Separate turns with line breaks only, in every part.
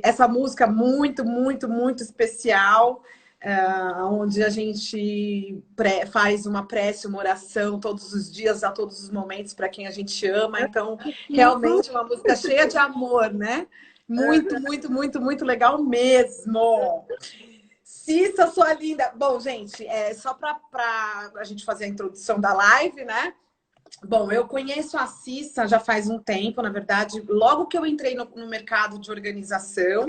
essa música muito, muito, muito especial, onde a gente faz uma prece, uma oração todos os dias, a todos os momentos, para quem a gente ama. Então, realmente, é uma música cheia de amor, né? Muito, muito, muito, muito legal mesmo. Cissa, sua linda. Bom, gente, só para a gente fazer a introdução da live, né? Bom, eu conheço a Cissa já faz um tempo, na verdade, logo que eu entrei no mercado de organização,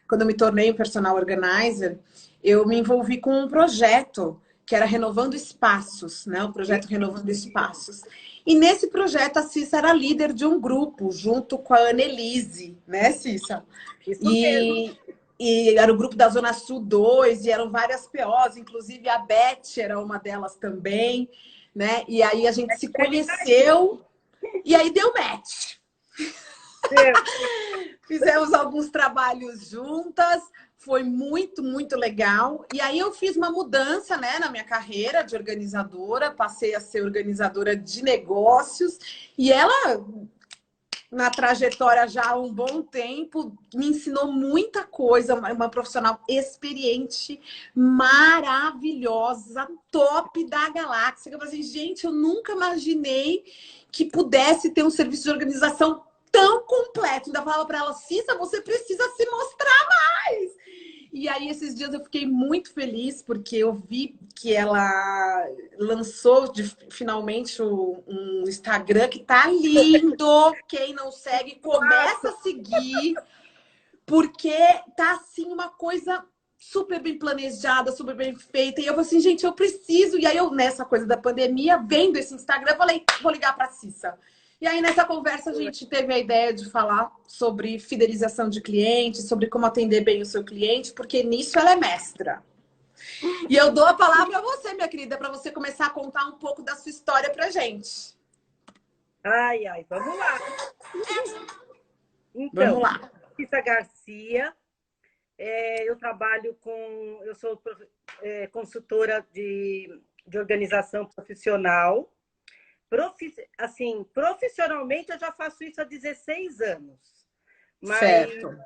quando eu me tornei um personal organizer, eu me envolvi com um projeto que era Renovando Espaços, né? O projeto Renovando Espaços. E nesse projeto a Cissa era líder de um grupo, junto com a Annelise, né, Cissa?
Isso
E,
mesmo.
e era o grupo da Zona Sul 2, e eram várias POs, inclusive a Beth era uma delas também, né? E aí a gente se conheceu e aí deu match. Fizemos alguns trabalhos juntas, foi muito, muito legal. E aí eu fiz uma mudança, né, na minha carreira de organizadora, passei a ser organizadora de negócios, e ela, na trajetória já há um bom tempo, me ensinou muita coisa, uma profissional experiente, maravilhosa, top da galáxia. Eu falei assim, gente, eu nunca imaginei que pudesse ter um serviço de organização tão completo. Ainda falava para ela, Cissa, você precisa se mostrar mais. E aí, esses dias eu fiquei muito feliz, porque eu vi que ela lançou finalmente um Instagram que tá lindo. Quem não segue, começa a seguir, porque tá assim uma coisa super bem planejada, super bem feita. E eu falei assim, gente, eu preciso. E aí, eu, nessa coisa da pandemia, vendo esse Instagram, eu falei, vou ligar pra Cissa. E aí, nessa conversa, a gente teve a ideia de falar sobre fidelização de clientes, sobre como atender bem o seu cliente, porque nisso ela é mestra. E eu dou a palavra a você, minha querida, para você começar a contar um pouco da sua história pra gente.
Ai, ai, vamos lá.
Vamos
Então,
lá.
Cissa Garcia, eu sou consultora de organização profissional. Assim, profissionalmente eu já faço isso há 16 anos, mas
Certo.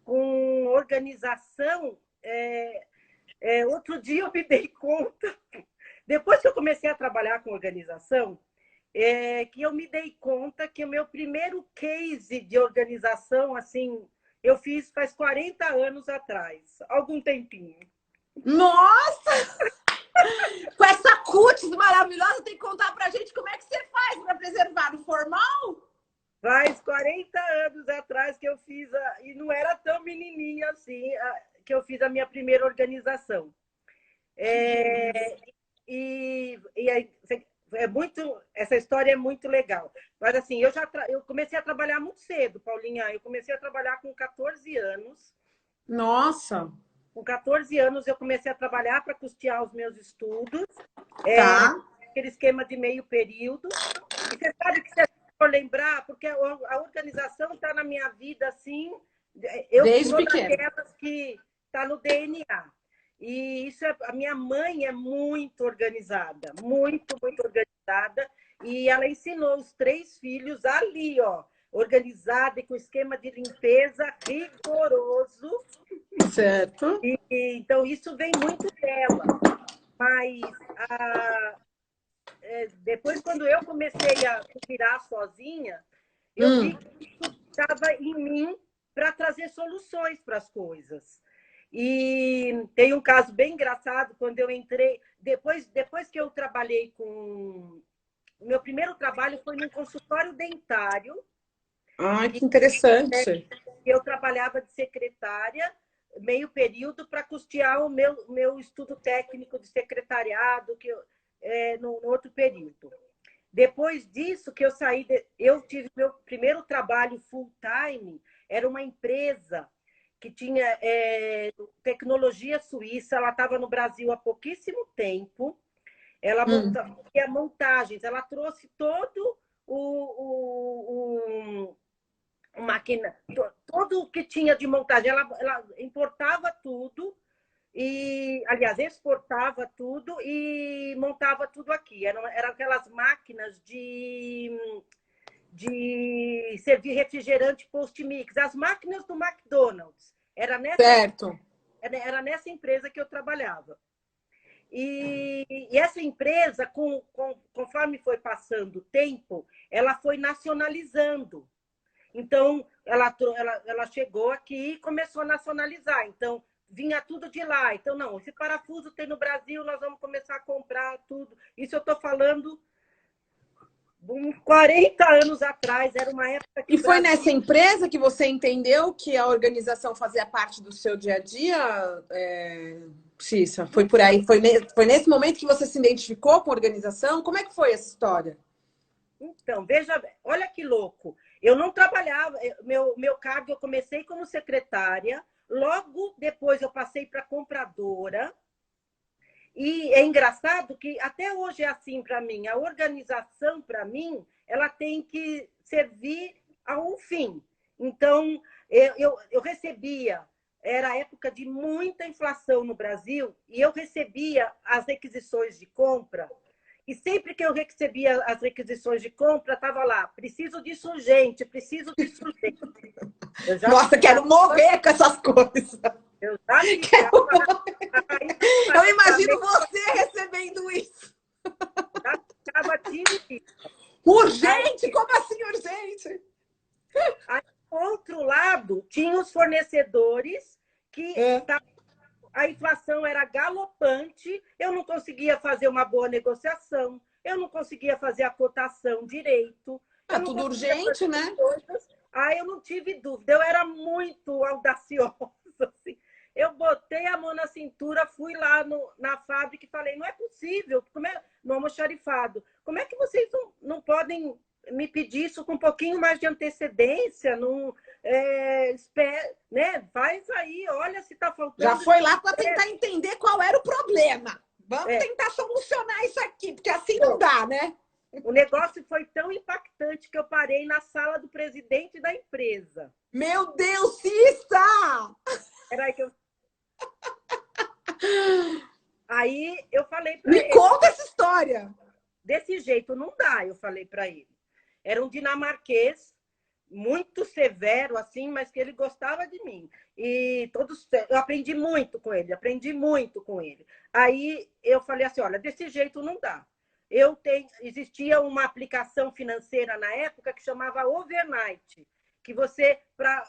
com organização, outro dia eu me dei conta, depois que eu comecei a trabalhar com organização, que eu me dei conta que o meu primeiro case de organização, assim, eu fiz faz 40 anos atrás, algum tempinho.
Nossa! Com essa cutis maravilhosa, tem que contar pra gente como é que você faz para preservar o formal?
Faz 40 anos atrás que eu fiz, e não era tão menininha assim, que eu fiz a minha primeira organização. E aí, essa história é muito legal. Mas assim, eu comecei a trabalhar muito cedo, Paulinha. Eu comecei a trabalhar com 14 anos.
Nossa!
Com 14 anos eu comecei a trabalhar para custear os meus estudos,
Tá.
aquele esquema de meio período. E você sabe que, se eu for lembrar, porque a organização está na minha vida assim, eu
Desde
sou
pequeno.
daquelas que está no DNA. E a minha mãe é muito organizada, muito, muito organizada. E ela ensinou os 3 filhos ali, ó, organizada e com esquema de limpeza rigoroso.
Certo.
Então, isso vem muito dela. Mas depois, quando eu comecei a virar sozinha, eu vi
Hum.
que isso estava em mim para trazer soluções para as coisas. E tem um caso bem engraçado, quando eu entrei, depois que eu trabalhei com... O meu primeiro trabalho foi num consultório dentário,
Ai,
e
que interessante.
eu trabalhava de secretária, meio período, para custear o meu estudo técnico de secretariado, no outro período. Depois disso, que eu saí, eu tive meu primeiro trabalho full time, era uma empresa que tinha tecnologia suíça, ela estava no Brasil há pouquíssimo tempo, ela fazia montagens, ela trouxe todo máquina, todo o que tinha de montagem, ela importava tudo, e, aliás, exportava tudo e montava tudo aqui. Eram aquelas máquinas de servir refrigerante post-mix, as máquinas do McDonald's.
Certo.
Era nessa empresa que eu trabalhava. E essa empresa, conforme foi passando o tempo, ela foi nacionalizando. Então, ela chegou aqui e começou a nacionalizar. Então, vinha tudo de lá. Então, não, esse parafuso tem no Brasil, nós vamos começar a comprar tudo. Isso eu estou falando 40 anos atrás, era uma época que...
E foi nessa empresa que você entendeu que a organização fazia parte do seu dia a dia, Cissa? Foi por aí? Foi nesse momento que você se identificou com a organização? Como é que foi essa história?
Então, veja, olha que louco. Eu não trabalhava, meu cargo, eu comecei como secretária, logo depois eu passei para compradora. E é engraçado que até hoje é assim para mim. A organização, para mim, ela tem que servir a um fim. Então, eu recebia, era época de muita inflação no Brasil, e eu recebia as requisições de compra. E sempre que eu recebia as requisições de compra, estava lá, preciso disso urgente, preciso disso urgente.
Nossa, quero morrer com essas coisas.
Eu já
eu imagino você recebendo isso.
Já ficava tímida.
Urgente? Como assim urgente?
Aí, do outro lado, tinha os fornecedores que a inflação era galopante, eu não conseguia fazer uma boa negociação, eu não conseguia fazer a cotação direito.
Tudo urgente, né?
Aí eu não tive dúvida, eu era muito audaciosa. Assim. Eu botei a mão na cintura, fui lá na fábrica e falei, não é possível, no almoxarifado, como é que vocês não podem me pedir isso com um pouquinho mais de antecedência? Não, né? Faz aí, olha se está faltando.
Já foi lá para tentar entender qual era o problema. Vamos tentar solucionar isso aqui, porque assim não dá, né?
O negócio foi tão impactante que eu parei na sala do presidente da empresa.
Meu Deus, Cissa!
Era que eu... Aí eu falei para ele...
Me conta essa história!
Desse jeito não dá, eu falei para ele. Era um dinamarquês, muito severo, assim, mas que ele gostava de mim. E eu aprendi muito com ele, Aí eu falei assim, olha, desse jeito não dá. Existia uma aplicação financeira na época que chamava Overnight, que você, para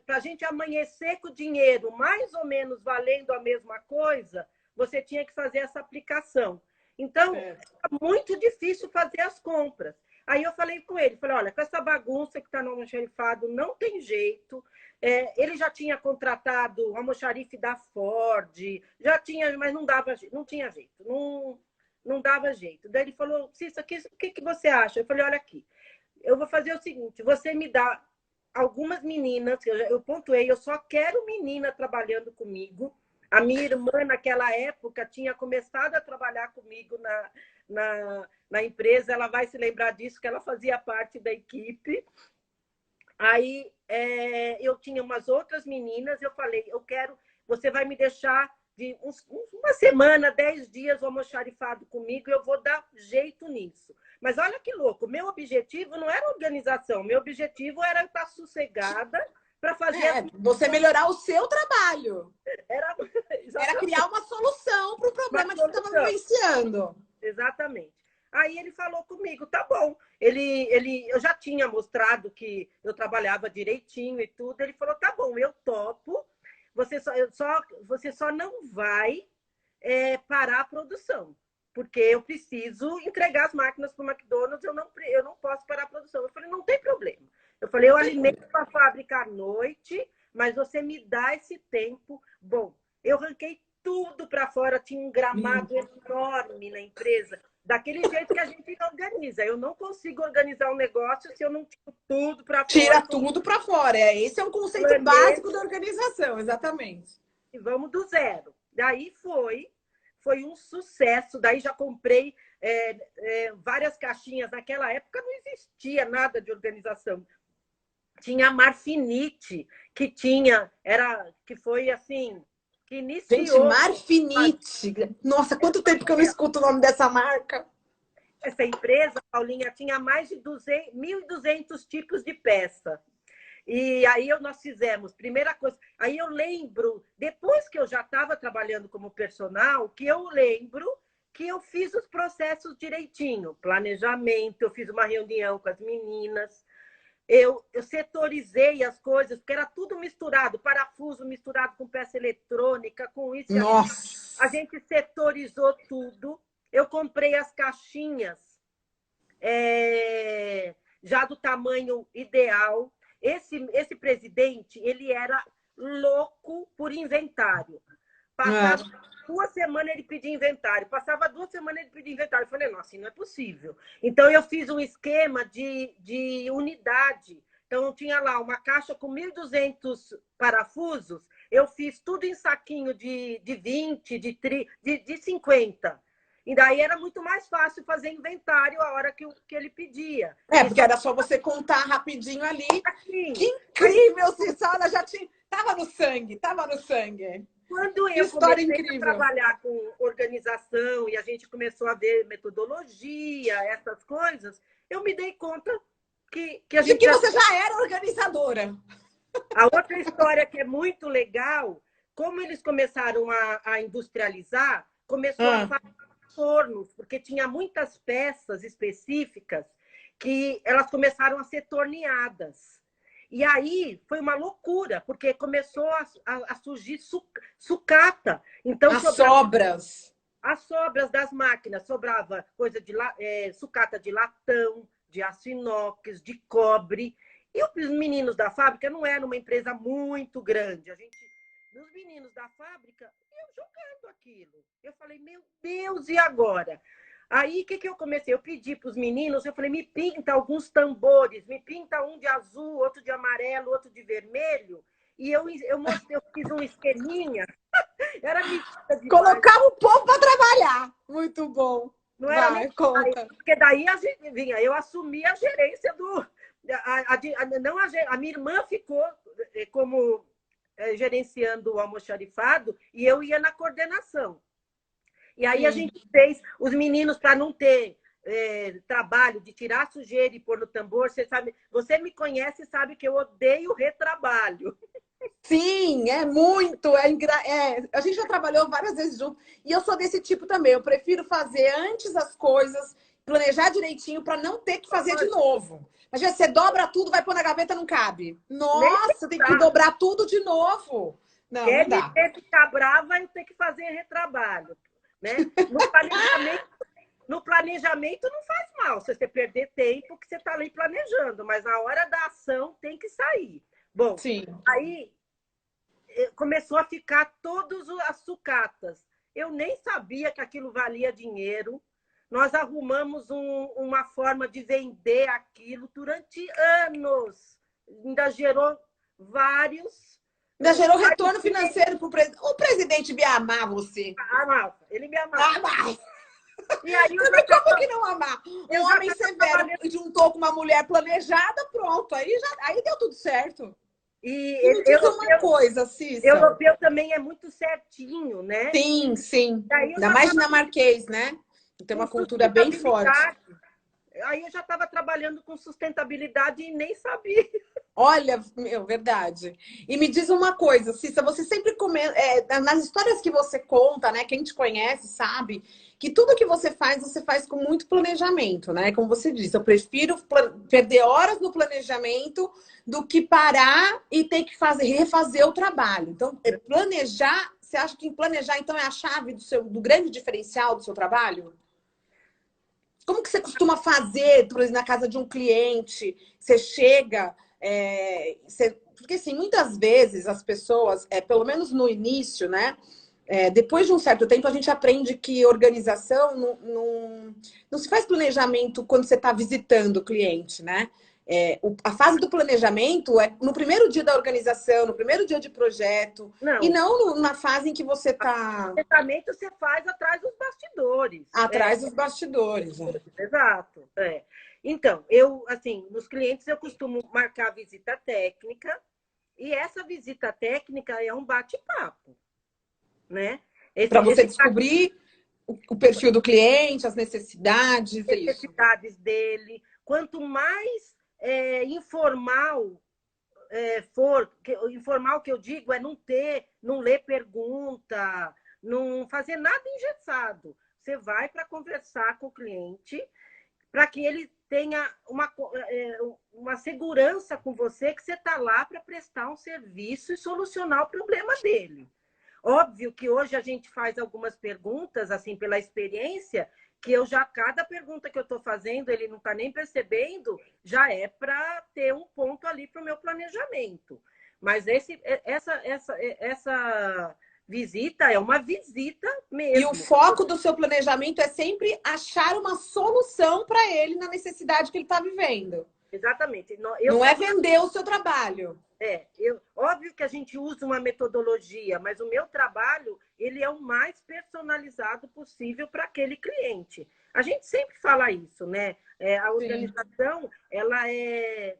a gente amanhecer com o dinheiro mais ou menos valendo a mesma coisa, você tinha que fazer essa aplicação. Então, era muito difícil fazer as compras. Aí eu falei com ele, olha, com essa bagunça que está no almoxarifado, não tem jeito. Ele já tinha contratado o almoxarife da Ford, já tinha, mas não tinha jeito, não dava jeito. Daí ele falou, Cissa, o que você acha? Eu falei, olha aqui, eu vou fazer o seguinte, você me dá algumas meninas, eu pontuei, eu só quero menina trabalhando comigo. A minha irmã, naquela época, tinha começado a trabalhar comigo na empresa, ela vai se lembrar disso, que ela fazia parte da equipe. Aí eu tinha umas outras meninas, eu falei, você vai me deixar de uma semana, 10 dias o almoxarifado comigo, eu vou dar jeito nisso. Mas olha que louco, meu objetivo não era organização, meu objetivo era estar sossegada para fazer...
você melhorar o seu trabalho.
Era
criar uma solução para o problema que você estava vivenciando.
Exatamente. Aí ele falou comigo, tá bom. Eu já tinha mostrado que eu trabalhava direitinho e tudo. Ele falou, tá bom, eu topo. Você só não vai parar a produção, porque eu preciso entregar as máquinas para o McDonald's, eu não posso parar a produção. Eu falei, não tem problema. Eu falei, eu alimento a fábrica à noite, mas você me dá esse tempo. Bom, eu arranquei tudo para fora, tinha um gramado enorme na empresa, daquele jeito que a gente organiza. Eu não consigo organizar um negócio se eu não tiro tudo para fora.
Tira tudo para fora. Esse é um conceito básico da organização, exatamente.
E vamos do zero. Daí foi um sucesso. Daí já comprei várias caixinhas. Naquela época não existia nada de organização. Tinha a Marfinite, que foi assim, que iniciou...
Gente, Marfinite! Nossa, quanto tempo que eu não escuto o nome dessa marca!
essa empresa, Paulinha, tinha mais de 1.200 tipos de peça. E aí nós fizemos, primeira coisa, aí eu lembro, depois que eu já estava trabalhando como personal, que eu lembro que eu fiz os processos direitinho, planejamento, eu fiz uma reunião com as meninas, eu setorizei as coisas, porque era tudo misturado, parafuso misturado com peça eletrônica, com isso e aquilo. A
Nossa!
gente setorizou tudo, eu comprei as caixinhas já do tamanho ideal. Esse presidente, ele era louco por inventário. Passava 2 semanas ele pedia inventário. Passava 2 semanas ele pedia inventário. Eu falei, nossa, assim não é possível. Então, eu fiz um esquema de unidade. Então, eu tinha lá uma caixa com 1.200 parafusos. Eu fiz tudo em saquinho de 20, de 50. E daí era muito mais fácil fazer inventário a hora que ele pedia.
Porque era só você contar rapidinho ali.
Assim,
que incrível, Cissa! Ela já tinha... Tava no sangue, tava no sangue.
Quando eu comecei a trabalhar com organização e a gente começou a ver metodologia, essas coisas, eu me dei conta que a gente...
De que você já era organizadora.
A outra história que é muito legal, como eles começaram a industrializar, começou a fazer tornos, porque tinha muitas peças específicas que elas começaram a ser torneadas. E aí foi uma loucura, porque começou a surgir sucata. Então, as sobras das máquinas, sobrava coisa de sucata de latão, de aço inox, de cobre. E os meninos da fábrica não era uma empresa muito grande. Os meninos da fábrica, eu jogando aquilo. Eu falei, meu Deus, e agora? Aí, o que eu comecei? Eu pedi para os meninos, eu falei, me pinta alguns tambores, me pinta um de azul, outro de amarelo, outro de vermelho. E eu mostrei, eu fiz um esqueminha. Era mentira demais.
Colocava o povo para trabalhar. Muito bom.
Não era nem conta. Porque daí a gente vinha, eu assumi a gerência do... A minha irmã ficou como gerenciando o almoxarifado e eu ia na coordenação. E aí a gente fez os meninos, para não ter trabalho de tirar sujeira e pôr no tambor. Você me conhece e sabe que eu odeio retrabalho.
Sim, é muito. A gente já trabalhou várias vezes junto. E eu sou desse tipo também. Eu prefiro fazer antes as coisas, planejar direitinho para não ter que fazer de novo. Imagina, você dobra tudo, vai pôr na gaveta, não cabe. Nossa, tem que dobrar tudo de novo. Não, não dá.
Quer ficar brava, eu tenho que fazer retrabalho. Né? No planejamento não faz mal se você perder tempo que você está ali planejando, mas na hora da ação tem que sair. Bom,
sim.
Aí começou a ficar todas as sucatas. Eu nem sabia que aquilo valia dinheiro. Nós arrumamos uma forma de vender aquilo durante anos. Ainda gerou vários...
Ainda gerou retorno financeiro para o presidente. O presidente me amar você.
Amava. Ele me amava.
Amava.
E aí,
como que não amar? Um homem severo juntou com uma mulher planejada, pronto. Aí deu tudo certo.
E
me diz uma coisa, Cissa.
Europeu também é muito certinho, né?
Sim, sim. Ainda mais dinamarquês, né? Tem uma cultura bem forte.
Aí eu já estava trabalhando com sustentabilidade e nem sabia.
Olha, verdade. E me diz uma coisa, Cissa, você sempre comenta, nas histórias que você conta, né? Quem te conhece sabe que tudo que você faz com muito planejamento, né? Como você disse, eu prefiro perder horas no planejamento do que parar e ter que refazer o trabalho. Então, planejar, você acha que planejar, então, é a chave do grande diferencial do seu trabalho? Como que você costuma fazer, por exemplo, na casa de um cliente? Você chega... porque assim, muitas vezes as pessoas, pelo menos no início, né? Depois de um certo tempo, a gente aprende que organização não se faz planejamento quando você está visitando o cliente, né? A fase do planejamento é no primeiro dia da organização, no primeiro dia de projeto, e não na fase em que você está...
O planejamento você faz atrás dos bastidores.
Atrás dos bastidores.
Exato. Então, assim, nos clientes eu costumo marcar visita técnica, e essa visita técnica é um bate-papo, né?
Para você descobrir O perfil do cliente, as necessidades, é isso.
Necessidades dele. Quanto mais informal for, informal que eu digo é não ler pergunta, não fazer nada engessado. Você vai para conversar com o cliente para que ele tenha uma segurança com você que você está lá para prestar um serviço e solucionar o problema dele. Óbvio que hoje a gente faz algumas perguntas, assim, pela experiência, que cada pergunta que eu estou fazendo, ele não está nem percebendo, já é para ter um ponto ali para o meu planejamento. Mas essa visita é uma visita mesmo.
E o foco do seu planejamento é sempre achar uma solução para ele na necessidade que ele está vivendo.
Exatamente.
Não é vender o seu trabalho.
Óbvio que a gente usa uma metodologia, mas o meu trabalho ele é o mais personalizado possível para aquele cliente. A gente sempre fala isso, né? A organização ela é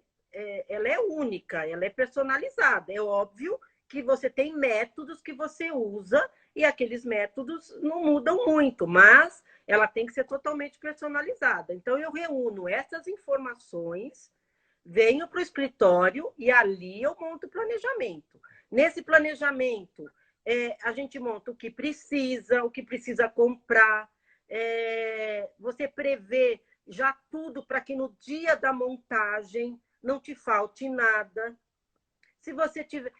única, ela é personalizada. É óbvio que você tem métodos que você usa e aqueles métodos não mudam muito, mas ela tem que ser totalmente personalizada. Então, eu reúno essas informações, venho para o escritório e ali eu monto o planejamento. Nesse planejamento, a gente monta o que precisa comprar, você prevê já tudo para que no dia da montagem não te falte nada. Se você tiver...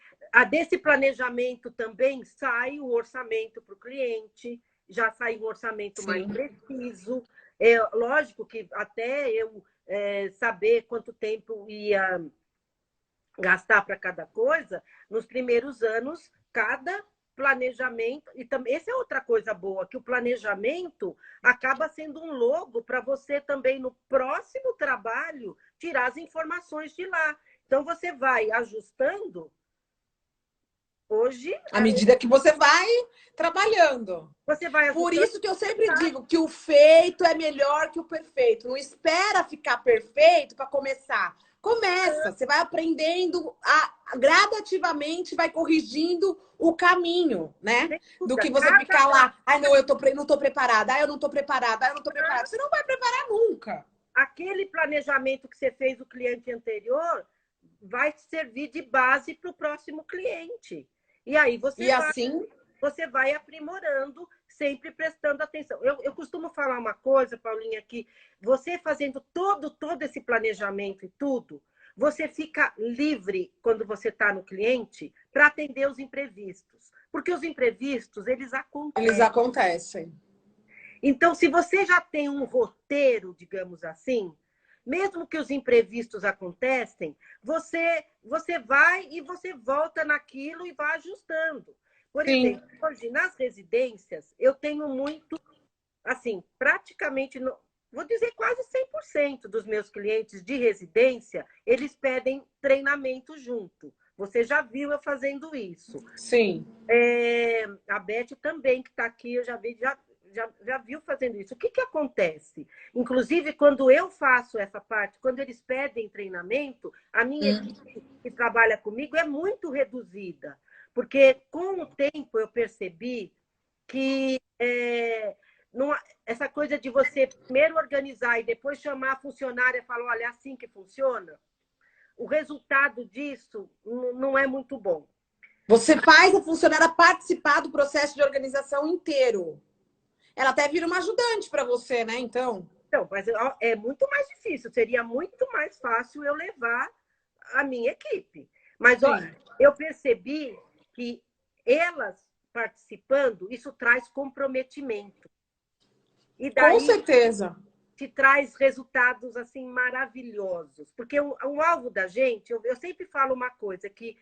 Desse planejamento também sai o orçamento para o cliente, já sai um orçamento mais preciso. Lógico que até eu saber quanto tempo ia gastar para cada coisa, nos primeiros anos, cada planejamento... E também, essa é outra coisa boa, que o planejamento acaba sendo um logo para você também, no próximo trabalho, tirar as informações de lá. Então, você vai ajustando hoje...
À medida que você vai trabalhando.
Você vai ajustando.
Por isso que eu sempre digo que o feito é melhor que o perfeito. Não espera ficar perfeito para começar. Começa, você vai aprendendo, gradativamente vai corrigindo o caminho, né? Do que você ficar lá, não, eu não tô preparada, eu não tô preparada, eu não tô preparada. Você não vai preparar nunca.
Aquele planejamento que você fez o cliente anterior vai servir de base para o próximo cliente. E aí você vai aprimorando, sempre prestando atenção. Eu costumo falar uma coisa, Paulinha, que você fazendo todo esse planejamento e tudo, você fica livre quando você está no cliente para atender os imprevistos. Porque os imprevistos, eles acontecem.
Eles acontecem.
Então, se você já tem um roteiro, digamos assim, mesmo que os imprevistos acontecem, você vai e você volta naquilo e vai ajustando. Por exemplo, hoje nas residências, eu tenho muito, assim, praticamente, vou dizer quase 100% dos meus clientes de residência, eles pedem treinamento junto. Você já viu eu fazendo isso.
Sim.
A Beth também, que está aqui, eu já viu fazendo isso. O que acontece? Inclusive, quando eu faço essa parte, quando eles pedem treinamento, a minha equipe que trabalha comigo é muito reduzida. Porque, com o tempo, eu percebi que essa coisa de você primeiro organizar e depois chamar a funcionária e falar, olha, é assim que funciona, o resultado disso não é muito bom.
Você faz a funcionária participar do processo de organização inteiro. Ela até vira uma ajudante para você, né? Então,
mas é muito mais difícil. Seria muito mais fácil eu levar a minha equipe. Mas eu percebi que elas participando, isso traz comprometimento. E daí,
com certeza,
te traz resultados assim maravilhosos. Porque o alvo da gente, eu sempre falo uma coisa, que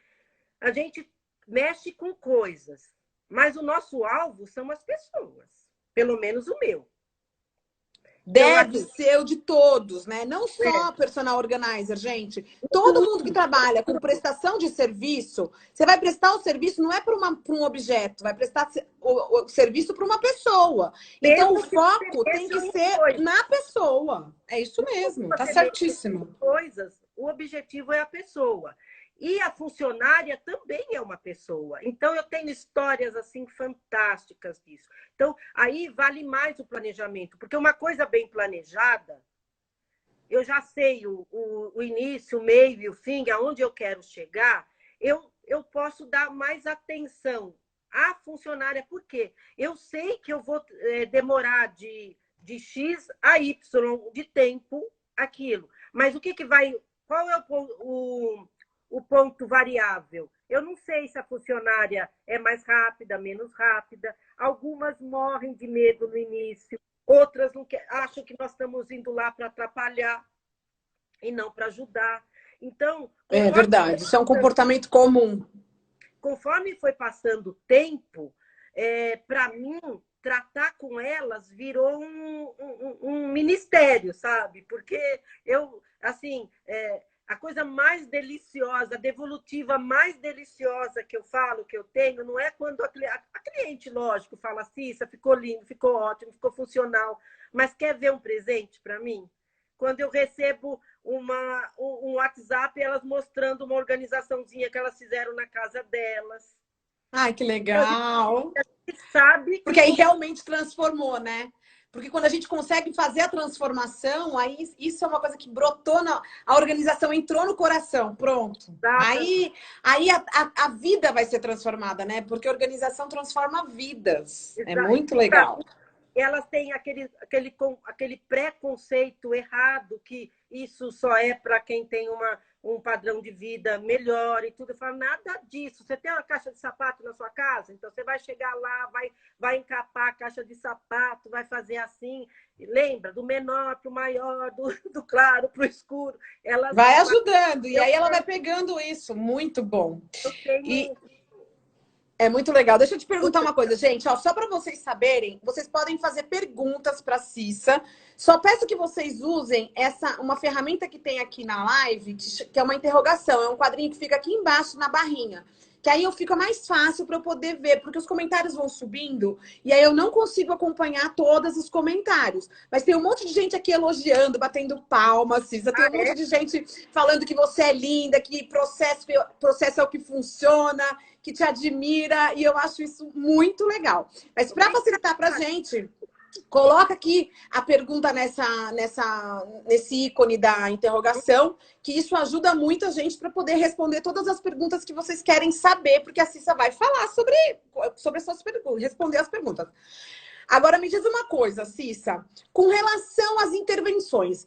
a gente mexe com coisas, mas o nosso alvo são as pessoas. Pelo menos o meu.
Deve ser o de todos, né? Não só personal organizer, gente. Todo mundo que trabalha com prestação de serviço, você vai prestar o serviço não é para um objeto, vai prestar o serviço para uma pessoa. Então, o foco tem que ser na pessoa. É isso mesmo, tá certíssimo.
O objetivo é a pessoa. E a funcionária também é uma pessoa. Então, eu tenho histórias assim fantásticas disso. Então, aí vale mais o planejamento, porque uma coisa bem planejada, eu já sei o início, o meio e o fim, aonde eu quero chegar, eu posso dar mais atenção à funcionária, porque eu sei que eu vou demorar de X a Y de tempo aquilo. Mas o que vai. Qual é o ponto variável? Eu não sei se a funcionária é mais rápida, menos rápida. Algumas morrem de medo no início, outras não acham que nós estamos indo lá para atrapalhar e não para ajudar. Então,
É verdade, isso é um comportamento comum.
Conforme foi passando o tempo, para mim, tratar com elas virou um ministério, sabe? Porque eu, assim, a coisa mais deliciosa, a devolutiva mais deliciosa que eu falo, que eu tenho, não é quando a cliente, lógico, fala assim, isso ficou lindo, ficou ótimo, ficou funcional, mas quer ver um presente para mim? Quando eu recebo um WhatsApp, elas mostrando uma organizaçãozinha que elas fizeram na casa delas.
Ai, que legal!
Sabe que
porque aí realmente transformou, né? Porque quando a gente consegue fazer a transformação, aí isso é uma coisa que brotou, a organização entrou no coração, pronto. Aí a vida vai ser transformada, né? Porque a organização transforma vidas. É muito legal.
Elas têm aquele preconceito errado que isso só é para quem tem um padrão de vida melhor e tudo. Eu falo, nada disso. Você tem uma caixa de sapato na sua casa? Então, você vai chegar lá, vai encapar a caixa de sapato, vai fazer assim. E lembra, do menor para o maior, do claro para o escuro.
Vai ajudando. E aí ela vai pegando isso. Muito bom.
Eu tenho...
É muito legal. Deixa eu te perguntar uma coisa, gente. Ó, só para vocês saberem, vocês podem fazer perguntas para a Cissa. Só peço que vocês usem uma ferramenta que tem aqui na live, que é uma interrogação. É um quadrinho que fica aqui embaixo na barrinha. Que aí fica mais fácil para eu poder ver, porque os comentários vão subindo e aí eu não consigo acompanhar todos os comentários. Mas tem um monte de gente aqui elogiando, batendo palmas, Cissa. Tem um monte de gente falando que você é linda, que processo é o que funciona, que te admira, e eu acho isso muito legal. Mas para facilitar para a gente, coloca aqui a pergunta nesse ícone da interrogação, que isso ajuda muito a gente para poder responder todas as perguntas que vocês querem saber, porque a Cissa vai falar sobre as suas perguntas, responder as perguntas. Agora, me diz uma coisa, Cissa, com relação às intervenções,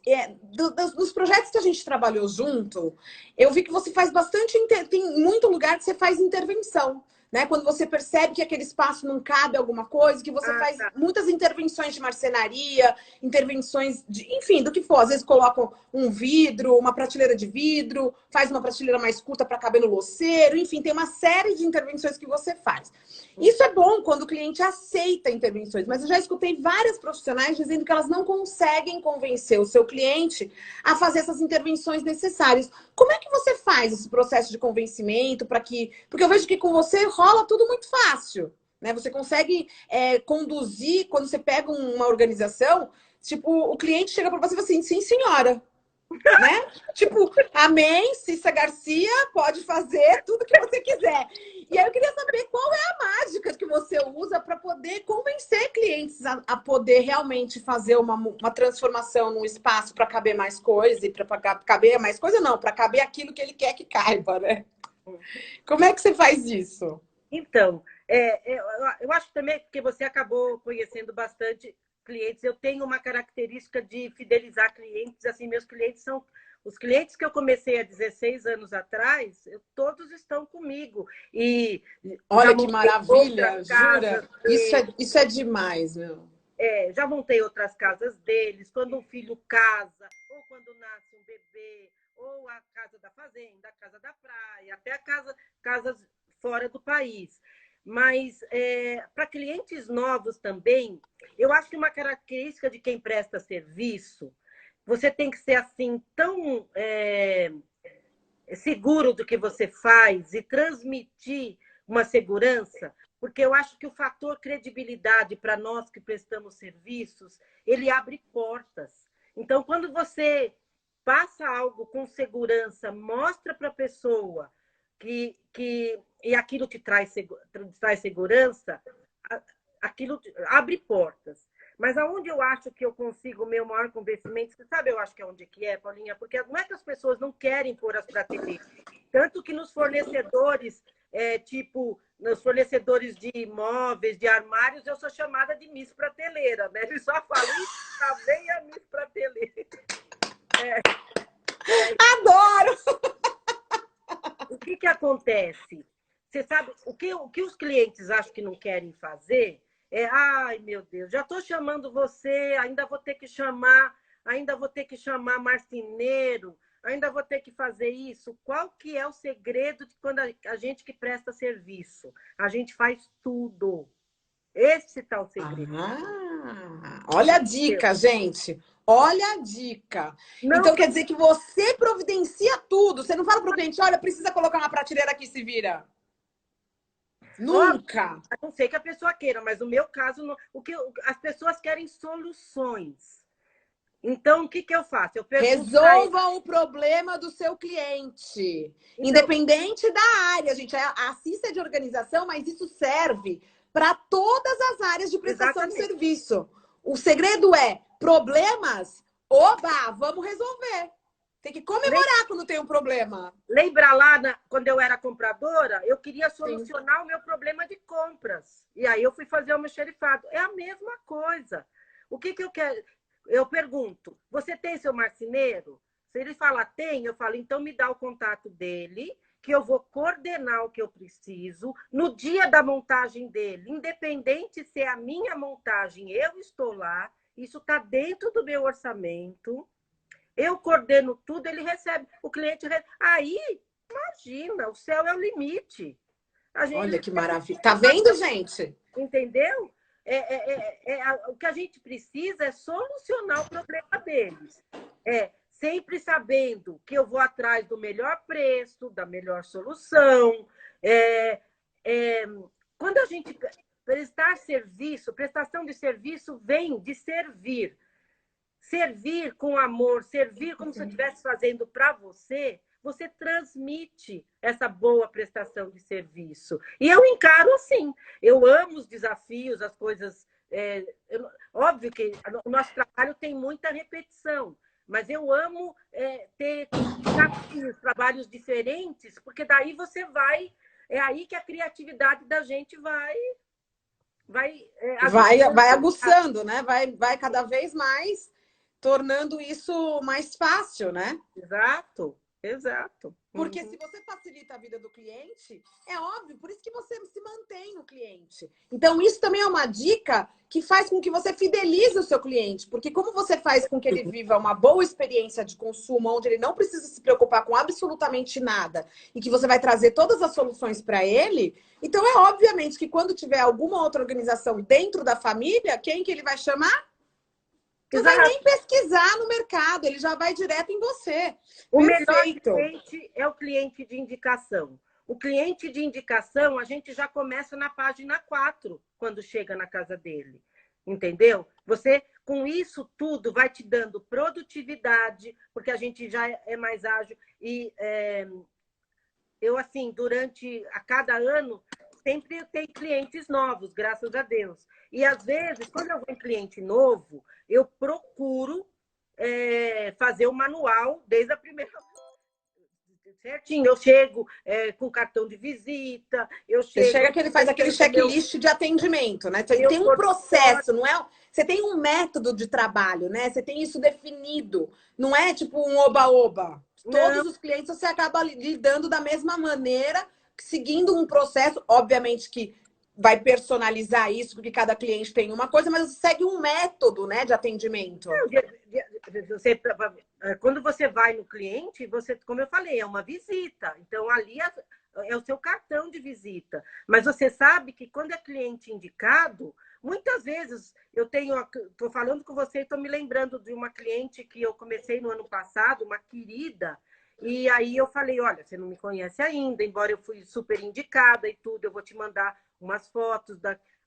dos projetos que a gente trabalhou junto, eu vi que você faz bastante, tem muito lugar que você faz intervenção, né? Quando você percebe que aquele espaço não cabe alguma coisa, que você faz muitas intervenções de marcenaria, intervenções enfim, do que for. Às vezes colocam um vidro, uma prateleira de vidro, faz uma prateleira mais curta para caber no louceiro, enfim, tem uma série de intervenções que você faz. Isso é bom quando o cliente aceita intervenções, mas eu já escutei várias profissionais dizendo que elas não conseguem convencer o seu cliente a fazer essas intervenções necessárias. Como é que você faz esse processo de convencimento para que... Porque eu vejo que com você rola tudo muito fácil, né? Você consegue conduzir, quando você pega uma organização, tipo, o cliente chega para você e fala assim, sim, senhora. Né? Tipo, amém, Cissa Garcia, pode fazer tudo que você quiser. E aí eu queria saber qual é a mágica que você usa para poder convencer clientes a poder realmente fazer uma transformação num espaço para caber mais coisa e para caber mais coisa, não, para caber aquilo que ele quer que caiba, né? Como é que você faz isso?
Então, eu acho também que você acabou conhecendo bastante clientes. Eu tenho uma característica de fidelizar clientes. Assim, meus clientes são os clientes que eu comecei há 16 anos atrás, todos estão comigo. E
olha que maravilha, jura? Isso é demais, meu.
Já montei outras casas deles, quando um filho casa, ou quando nasce um bebê, ou a casa da fazenda, a casa da praia, até casas fora do país. Mas para clientes novos também, eu acho que uma característica de quem presta serviço, você tem que ser assim tão seguro do que você faz e transmitir uma segurança, porque eu acho que o fator credibilidade para nós que prestamos serviços, ele abre portas. Então, quando você passa algo com segurança, mostra para a pessoa e aquilo te traz segurança, aquilo abre portas. Mas aonde eu acho que eu consigo o meu maior convencimento, você sabe, eu acho que é onde que é, Paulinha? Porque não é que as pessoas não querem pôr as prateleiras. Tanto que nos fornecedores, tipo, nos fornecedores de imóveis, de armários, eu sou chamada de Miss Prateleira, né? Eles só falam, tá bem a Miss Prateleira.
Adoro!
O que acontece? Você sabe, o que os clientes acham que não querem fazer ai, meu Deus, já estou chamando você, ainda vou ter que chamar marceneiro, ainda vou ter que fazer isso. Qual que é o segredo de quando a gente que presta serviço? A gente faz tudo. Esse tá o segredo.
Olha a dica, gente. Olha a dica.
Não,
então quer dizer que você providencia tudo. Você não fala para o cliente, olha, precisa colocar uma prateleira aqui, se vira. Nunca.
A não ser que a pessoa queira, mas no meu caso, as pessoas querem soluções. Então, o que eu faço? Eu pergunto
resolva o problema do seu cliente. Então, independente da área, gente. A CIS é de organização, mas isso serve para todas as áreas de prestação de serviço. O segredo é problemas, oba, vamos resolver. Tem que comemorar quando tem um problema.
Lembra lá, quando eu era compradora, eu queria solucionar o meu problema de compras. E aí eu fui fazer o meu xerifado. É a mesma coisa. O que eu quero? Eu pergunto, você tem seu marceneiro? Se ele fala tem, eu falo, então me dá o contato dele, que eu vou coordenar o que eu preciso no dia da montagem dele. Independente se é a minha montagem, eu estou lá, isso está dentro do meu orçamento. Eu coordeno tudo, ele recebe. O cliente recebe. Aí, imagina, o céu é o limite.
Olha que maravilha. Tá vendo, gente?
Entendeu? O que a gente precisa é solucionar o problema deles. Sempre sabendo que eu vou atrás do melhor preço, da melhor solução. Quando a gente prestar serviço, prestação de serviço vem de servir. Servir com amor, servir como se eu estivesse fazendo para você, você transmite essa boa prestação de serviço. E eu encaro assim. Eu amo os desafios, as coisas. Óbvio que o nosso trabalho tem muita repetição, mas eu amo ter desafios, trabalhos diferentes, porque daí você vai. É aí que a criatividade da gente vai
aguçando, né? Vai cada vez mais tornando isso mais fácil, né?
Exato.
Porque se você facilita a vida do cliente, é óbvio, por isso que você se mantém no cliente. Então, isso também é uma dica que faz com que você fidelize o seu cliente. Porque como você faz com que ele viva uma boa experiência de consumo, onde ele não precisa se preocupar com absolutamente nada, e que você vai trazer todas as soluções para ele, então é obviamente que quando tiver alguma outra organização dentro da família, quem que ele vai chamar? Não vai nem pesquisar no mercado, ele já vai direto em você.
O melhor cliente é o cliente de indicação. O cliente de indicação, a gente já começa na página 4, quando chega na casa dele. Entendeu? Você, com isso tudo, vai te dando produtividade, porque a gente já é mais ágil. E eu, assim, a cada ano, sempre tenho clientes novos, graças a Deus. E, às vezes, quando eu vou em cliente novo, eu procuro fazer o manual desde a primeira certinho. Eu chego com cartão de visita,
Você chega que ele faz aquele checklist de atendimento, né? Tem um processo, não é? Você tem um método de trabalho, né? Você tem isso definido. Não é tipo um oba-oba. Todos os clientes você acaba lidando da mesma maneira, seguindo um processo, obviamente que vai personalizar isso, porque cada cliente tem uma coisa, mas você segue um método, né, de atendimento.
Quando você vai no cliente, você, como eu falei, é uma visita. Então, ali é o seu cartão de visita. Mas você sabe que quando é cliente indicado, muitas vezes estou falando com você e estou me lembrando de uma cliente que eu comecei no ano passado, uma querida, e aí eu falei, olha, você não me conhece ainda, embora eu fui super indicada e tudo, eu vou te mandar umas fotos,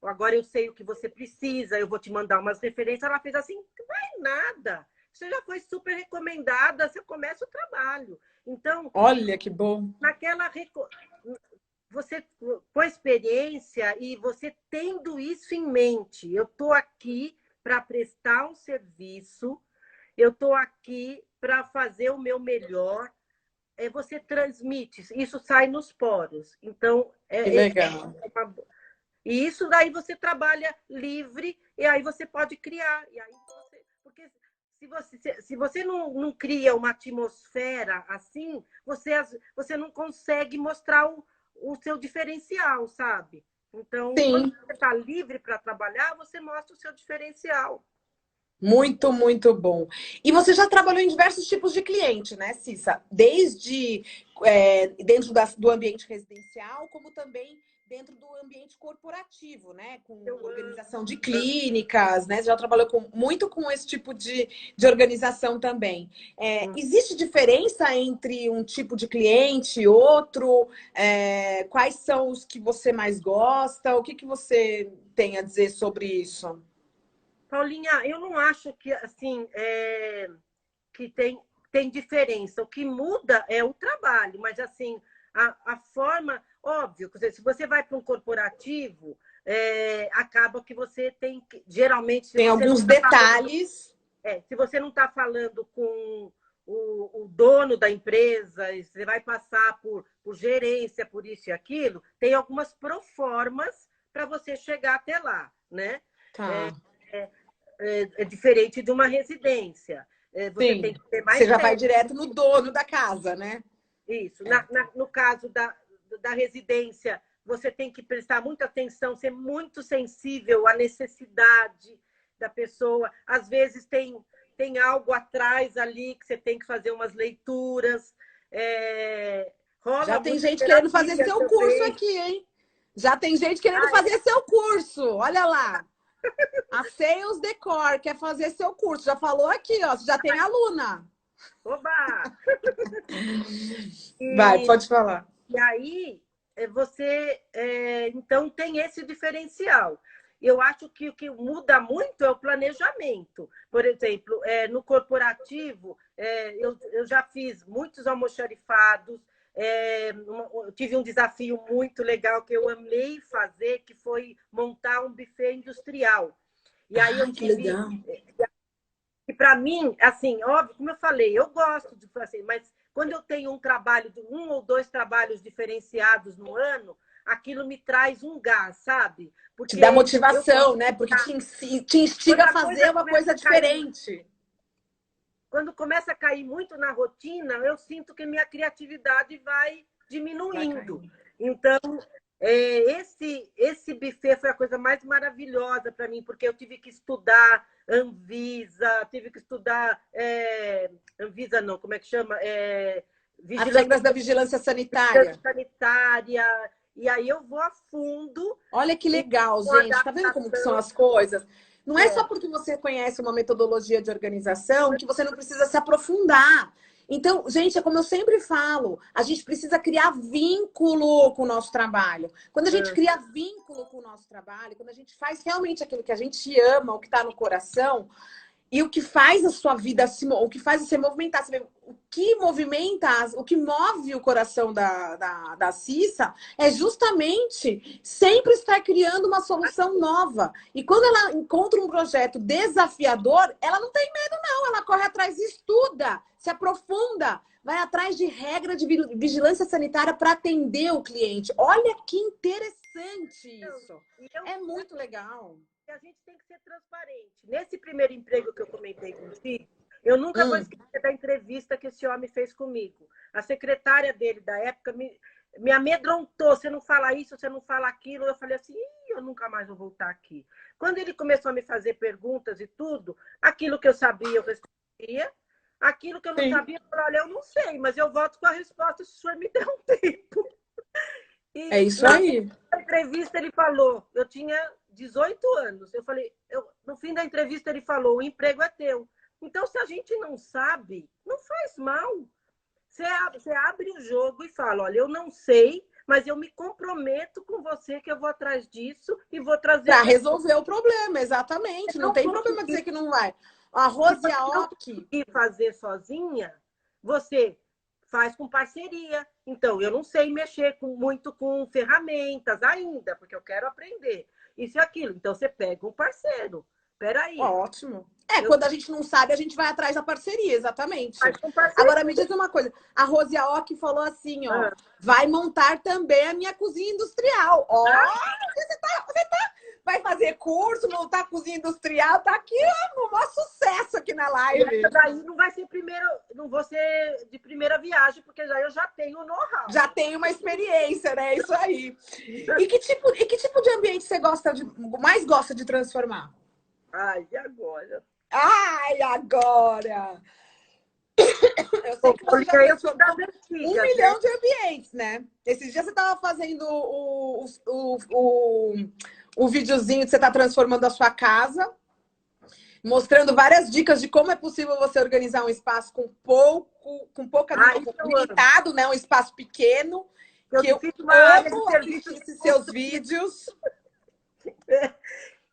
agora eu sei o que você precisa, eu vou te mandar umas referências. Ela fez assim, não vai nada. você já foi super recomendada, você começa o trabalho. Então,
olha que bom.
Você, com a experiência e você tendo isso em mente, eu estou aqui para prestar um serviço, eu estou aqui para fazer o meu melhor, você transmite, isso sai nos poros. Então,
Que legal.
E isso daí você trabalha livre e aí você pode criar. E aí porque se você não cria uma atmosfera assim, você não consegue mostrar o seu diferencial, sabe? Então,
Sim.
quando você está livre para trabalhar, você mostra o seu diferencial.
Muito, muito bom. E você já trabalhou em diversos tipos de cliente, né, Cissa? Desde dentro do ambiente residencial, como também dentro do ambiente corporativo, né? Com organização de clínicas, né? Você já trabalhou muito com esse tipo de organização também. Existe diferença entre um tipo de cliente e outro? Quais são os que você mais gosta? O que você tem a dizer sobre isso?
Paulinha, eu não acho que assim que tem diferença. O que muda é o trabalho, mas assim a forma, óbvio, se você vai para um corporativo, acaba que você tem que, geralmente
tem alguns detalhes.
Se você não está falando com o dono da empresa, você vai passar por gerência, por isso e aquilo, tem algumas proformas para você chegar até lá, né?
Tá.
É diferente de uma residência. Você
Sim.
tem que ter mais
você já
tempo.
vai direto no dono da casa, né?
Isso. No caso da residência, você tem que prestar muita atenção, ser muito sensível à necessidade da pessoa. Às vezes tem algo atrás ali que você tem que fazer umas leituras.
Já tem gente querendo fazer seu curso aqui, hein? Já tem gente querendo fazer seu curso. Olha lá. A Sales Decor quer fazer seu curso. Já falou aqui, ó. Você já tem aluna.
Oba!
Vai, pode falar.
E aí, você, então, tem esse diferencial. Eu acho que o que muda muito é o planejamento. Por exemplo, no corporativo, eu já fiz muitos almoxarifados, eu tive um desafio muito legal que eu amei fazer, que foi montar um buffet industrial. E aí eu tive...
Que legal.
E para mim, assim, óbvio, como eu falei, eu gosto de fazer, mas quando eu tenho um trabalho, um ou dois trabalhos diferenciados no ano, aquilo me traz um gás, sabe?
Porque te dá motivação, né? Porque te instiga a fazer uma coisa diferente.
Quando começa a cair muito na rotina, eu sinto que minha criatividade vai diminuindo. Então, esse buffet foi a coisa mais maravilhosa para mim, porque eu tive que estudar Anvisa, tive que estudar... Anvisa não, como é que chama?
As regras da vigilância sanitária.
E aí eu vou a fundo.
Olha que legal, gente. Tá vendo como que são as coisas? Não é só porque você conhece uma metodologia de organização que você não precisa se aprofundar. Então, gente, é como eu sempre falo, a gente precisa criar vínculo com o nosso trabalho. Quando a gente cria vínculo com o nosso trabalho, quando a gente faz realmente aquilo que a gente ama, o que está no coração, e o que faz a sua vida, o que faz você movimentar, o que movimenta, o que move o coração da Cissa é justamente sempre estar criando uma solução nova. E quando ela encontra um projeto desafiador, ela não tem medo, não. Ela corre atrás, estuda, se aprofunda, vai atrás de regra de vigilância sanitária para atender o cliente. Olha que interessante isso. É muito legal.
A gente tem que ser transparente. Nesse primeiro emprego que eu comentei contigo, eu nunca vou esquecer da entrevista que esse homem fez comigo. A secretária dele da época me amedrontou. Você não fala isso, você não fala aquilo. Eu falei assim, eu nunca mais vou voltar aqui. Quando ele começou a me fazer perguntas e tudo, aquilo que eu sabia, eu respondia. Aquilo que eu não sabia, eu falei, olha, eu não sei, mas eu volto com a resposta se o senhor me der um tempo. E
é isso aí.
Na entrevista ele falou, eu tinha 18 anos. Eu falei, no fim da entrevista ele falou, o emprego é teu. Então, se a gente não sabe, não faz mal. Você abre o jogo e fala, olha, eu não sei, mas eu me comprometo com você que eu vou atrás disso e vou trazer...
Para resolver o problema, exatamente. Não tem problema dizer que não vai. A Rose e a
Se não
Ok.
conseguir fazer sozinha, você faz com parceria. Então, eu não sei mexer muito com ferramentas ainda, porque eu quero aprender. Isso e aquilo. Então, você pega um parceiro. Peraí.
Ótimo. Quando a gente não sabe, a gente vai atrás da parceria, exatamente.
Faz com parceria.
Agora, me diz uma coisa. A Rose Aoki falou assim, ó.
Ah.
Vai montar também a minha cozinha industrial. Ó, vai fazer curso, montar cozinha industrial. Tá aqui, ó, um maior sucesso aqui na live.
Essa daí não vai ser não vou ser de primeira viagem, porque eu já tenho know-how.
Já tem uma experiência, né? Isso aí. E que tipo de ambiente você mais gosta de transformar?
Ai, e agora?
Ai, agora! Eu sei que você já
pensou das antigas,
1 milhão de ambientes, né? Esses dias você estava fazendo o videozinho que você está transformando a sua casa, mostrando várias dicas de como é possível você organizar um espaço limitado, né? Um espaço pequeno.
Eu
que eu
fiz uma área de
amo
serviço
assistir esses seus vídeos.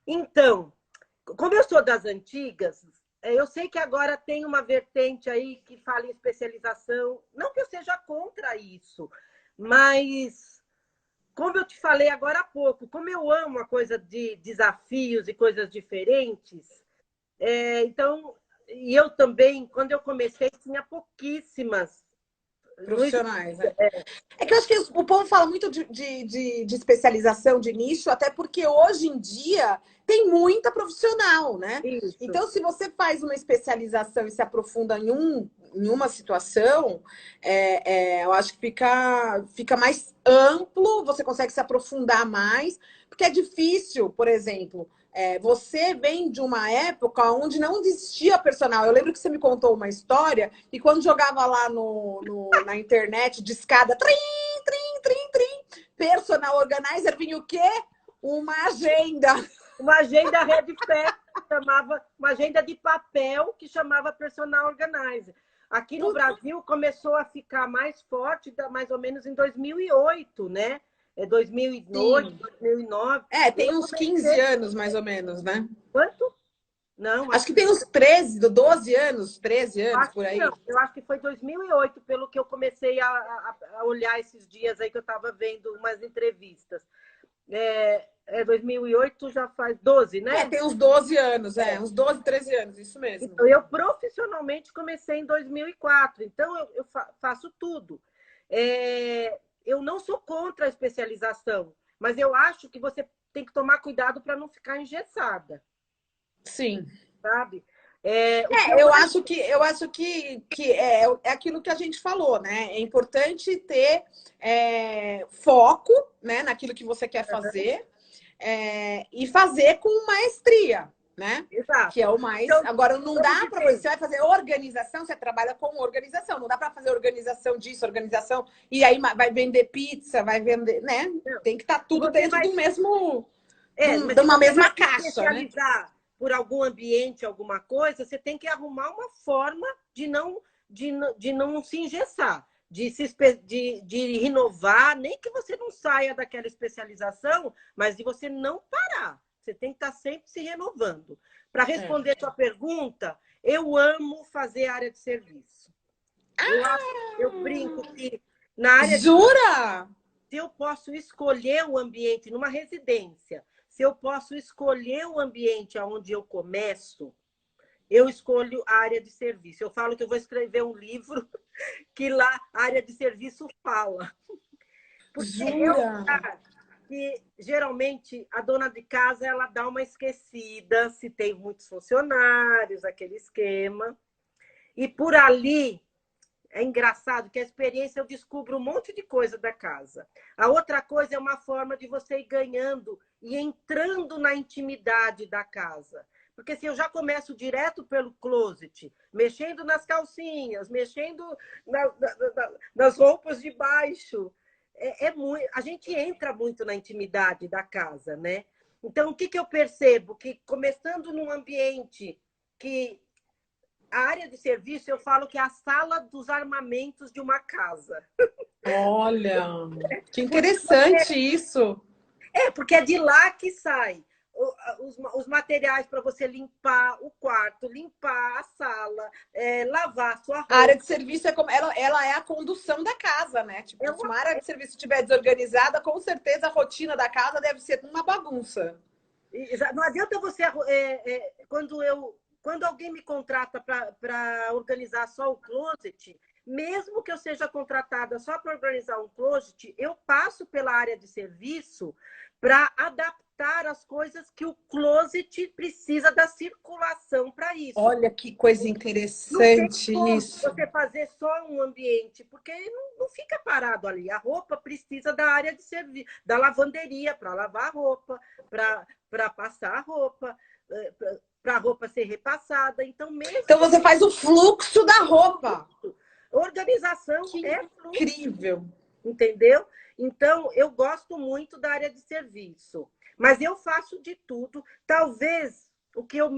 Então, como eu sou das antigas, eu sei que agora tem uma vertente aí que fala em especialização. Não que eu seja contra isso, mas como eu te falei agora há pouco, como eu amo a coisa de desafios e coisas diferentes, então, e eu também, quando eu comecei, tinha pouquíssimas
Profissionais, né? É que eu acho que o povo fala muito de especialização, de nicho, até porque hoje em dia tem muita profissional, né?
Isso.
Então, se você faz uma especialização e se aprofunda em uma situação, eu acho que fica mais amplo, você consegue se aprofundar mais, porque é difícil, por exemplo. Você vem de uma época onde não existia personal. Eu lembro que você me contou uma história e quando jogava lá na internet de escada, personal organizer, vinha o quê? Uma agenda.
Uma agenda Red Fact, uma agenda de papel que chamava personal organizer. Aqui no Brasil começou a ficar mais forte, mais ou menos em 2008, né? 2008, sim. 2009.
Tem uns 15 anos, mais ou menos, né?
Quanto? Não.
Acho que tem uns 12 anos, 13 anos, por aí.
Não, eu acho que foi 2008, pelo que eu comecei a olhar esses dias aí que eu estava vendo umas entrevistas. 2008 já faz 12, né?
Tem uns 12 anos, uns 12, 13 anos, isso mesmo.
Então, eu profissionalmente comecei em 2004, então eu faço tudo. Eu não sou contra a especialização, mas eu acho que você tem que tomar cuidado para não ficar engessada.
Sim.
Sabe?
Eu acho que é aquilo que a gente falou, né? É importante ter foco, né, naquilo que você quer fazer e fazer com maestria, né?
Exato.
Que é o mais. Então, agora, não dá para você vai fazer organização, você trabalha com organização, não dá para fazer organização disso, organização, e aí vai vender pizza, vai vender, né? Tem que estar tudo dentro do mesmo. De uma mesma caixa, né?
Por algum ambiente, alguma coisa, você tem que arrumar uma forma de não se engessar, de renovar, nem que você não saia daquela especialização, mas de você não parar. Você tem que estar sempre se renovando. Para responder a sua pergunta, eu amo fazer área de serviço. Eu brinco que na área
Jura?
se eu posso escolher o ambiente numa residência, se eu posso escolher o ambiente onde eu começo, eu escolho a área de serviço. Eu falo que eu vou escrever um livro que lá a área de serviço fala. Porque
Jura?
que geralmente a dona de casa ela dá uma esquecida se tem muitos funcionários, aquele esquema. E por ali é engraçado que a experiência eu descubro um monte de coisa da casa. A outra coisa é uma forma de você ir ganhando e entrando na intimidade da casa. Porque se eu já começo direto pelo closet, mexendo nas calcinhas, mexendo nas roupas de baixo, a gente entra muito na intimidade da casa, né? Então, o que eu percebo? Que começando num ambiente que a área de serviço, eu falo que é a sala dos armamentos de uma casa.
Olha, que interessante isso.
Porque é de lá que sai os materiais para você limpar o quarto, limpar a sala, lavar sua roupa.
A área de serviço é como ela é a condução da casa, né? Tipo, se uma área de serviço estiver desorganizada, com certeza a rotina da casa deve ser uma bagunça.
Não adianta você quando alguém me contrata para organizar só o closet, mesmo que eu seja contratada só para organizar um closet, eu passo pela área de serviço para adaptar as coisas que o closet precisa da circulação para isso.
Olha que coisa interessante isso.
Você fazer só um ambiente, porque não fica parado ali. A roupa precisa da área de serviço, da lavanderia para lavar a roupa, para passar a roupa, para a roupa ser repassada. Então
você faz o fluxo da roupa.
Organização fluxo.
Incrível.
Entendeu? Então, eu gosto muito da área de serviço. Mas eu faço de tudo. Talvez o que eu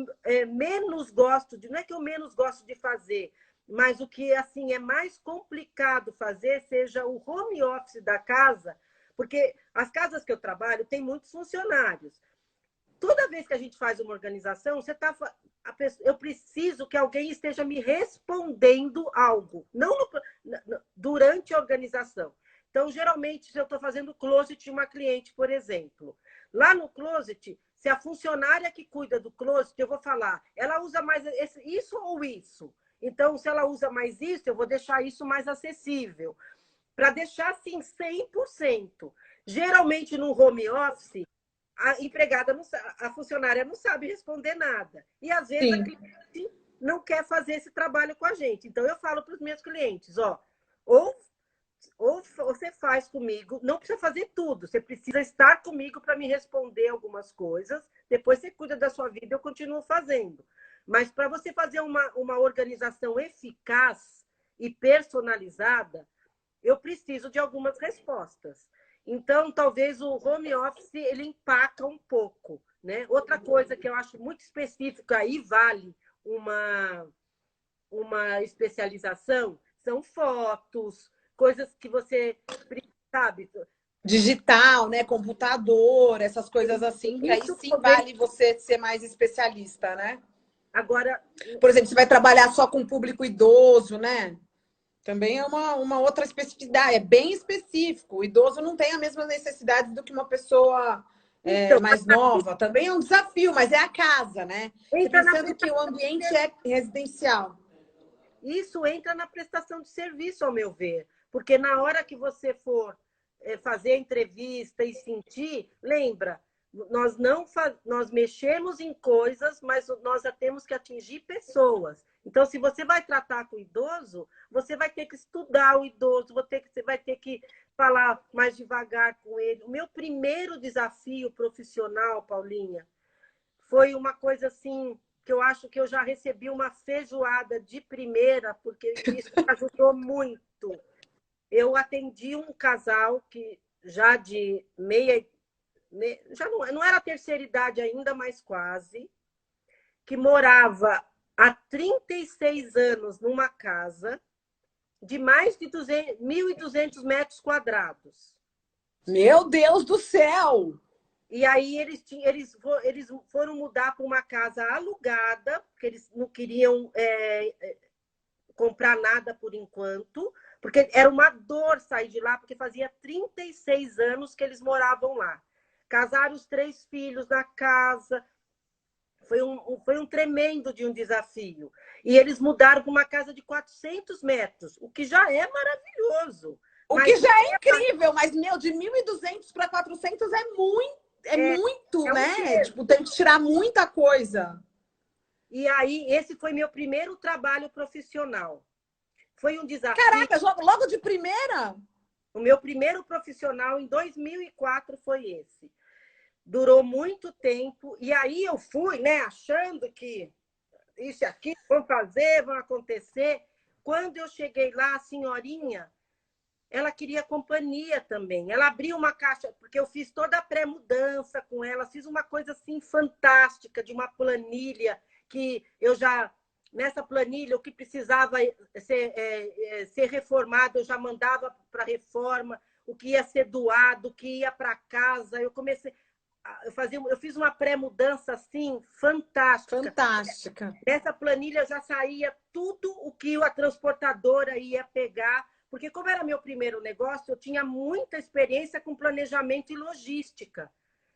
menos gosto não é que eu menos gosto de fazer, mas o que assim é mais complicado fazer seja o home office da casa, porque as casas que eu trabalho têm muitos funcionários. Toda vez que a gente faz uma organização, eu preciso que alguém esteja me respondendo algo, não durante a organização. Então, geralmente, se eu estou fazendo closet de uma cliente, por exemplo, lá no closet, se a funcionária que cuida do closet, eu vou falar, ela usa mais isso ou isso? Então, se ela usa mais isso, eu vou deixar isso mais acessível. Para deixar, assim, 100%. Geralmente, no home office, a funcionária não sabe responder nada. E, às vezes, a cliente não quer fazer esse trabalho com a gente. Então, eu falo para os meus clientes, ou você faz comigo, não precisa fazer tudo, você precisa estar comigo para me responder algumas coisas, depois você cuida da sua vida, eu continuo fazendo. Mas para você fazer uma organização eficaz e personalizada, eu preciso de algumas respostas. Então, talvez o home office ele empaca um pouco, né? Outra coisa que eu acho muito específica, aí vale uma especialização, são fotos, coisas que você sabe.
Digital, né? Computador, essas coisas assim, que aí sim vale você ser mais especialista, né?
Agora,
por exemplo, você vai trabalhar só com público idoso, né? Também é uma outra especificidade, é bem específico. O idoso não tem a mesma necessidade do que uma pessoa mais nova. Também é um desafio, mas é a casa, né? Pensando que o ambiente é residencial.
Isso entra na prestação de serviço, ao meu ver. Porque na hora que você for fazer a entrevista e sentir, lembra, nós mexemos em coisas, mas nós já temos que atingir pessoas. Então, se você vai tratar com o idoso, você vai ter que estudar o idoso, você vai ter que falar mais devagar com ele. O meu primeiro desafio profissional, Paulinha, foi uma coisa assim, que eu acho que eu já recebi uma feijoada de primeira, porque isso me ajudou muito. Eu atendi um casal que já de já não era terceira idade ainda, mas quase, que morava há 36 anos numa casa de mais de 1.200 metros quadrados.
Meu Deus do céu!
E aí eles foram mudar para uma casa alugada, porque eles não queriam comprar nada por enquanto, porque era uma dor sair de lá, porque fazia 36 anos que eles moravam lá. Casaram os 3 filhos na casa. Foi um tremendo de um desafio. E eles mudaram para uma casa de 400 metros, o que já é maravilhoso.
Que já é incrível, mas, de 1.200 para 400 é muito, né? Tipo, tem que tirar muita coisa.
E aí, esse foi meu primeiro trabalho profissional. Foi um desafio.
Caraca, logo de primeira?
O meu primeiro profissional em 2004 foi esse. Durou muito tempo. E aí eu fui, né, achando que isso aqui vão fazer, vão acontecer. Quando eu cheguei lá, a senhorinha, ela queria companhia também. Ela abriu uma caixa, porque eu fiz toda a pré-mudança com ela, fiz uma coisa assim fantástica, de uma planilha que eu já... Nessa planilha, o que precisava ser reformado, eu já mandava para reforma, o que ia ser doado, o que ia para casa. Eu eu fiz uma pré-mudança assim, fantástica.
Fantástica.
Nessa planilha já saía tudo o que a transportadora ia pegar, porque como era meu primeiro negócio, eu tinha muita experiência com planejamento e logística.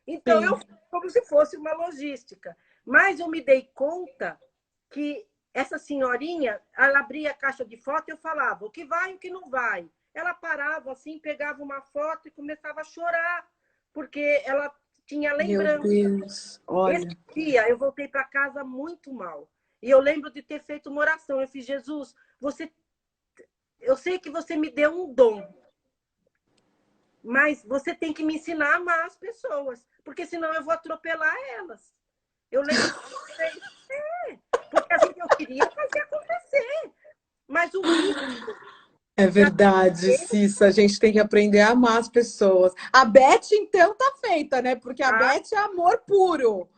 Então,
Sim.
eu fiz como se fosse uma logística. Mas eu me dei conta que essa senhorinha, ela abria a caixa de foto e eu falava o que vai e o que não vai. Ela parava assim, pegava uma foto e começava a chorar, porque ela tinha lembrança.
Meu Deus, olha.
Esse dia eu voltei para casa muito mal. E eu lembro de ter feito uma oração. Eu fiz, Jesus, eu sei que você me deu um dom, mas você tem que me ensinar a amar as pessoas, porque senão eu vou atropelar elas. Eu lembro de vocês. Porque assim, eu queria fazer acontecer. Mas o ritmo.
É verdade, Cissa. A gente tem que aprender a amar as pessoas. A Beth, então, tá feita, né? Porque a Beth é amor puro.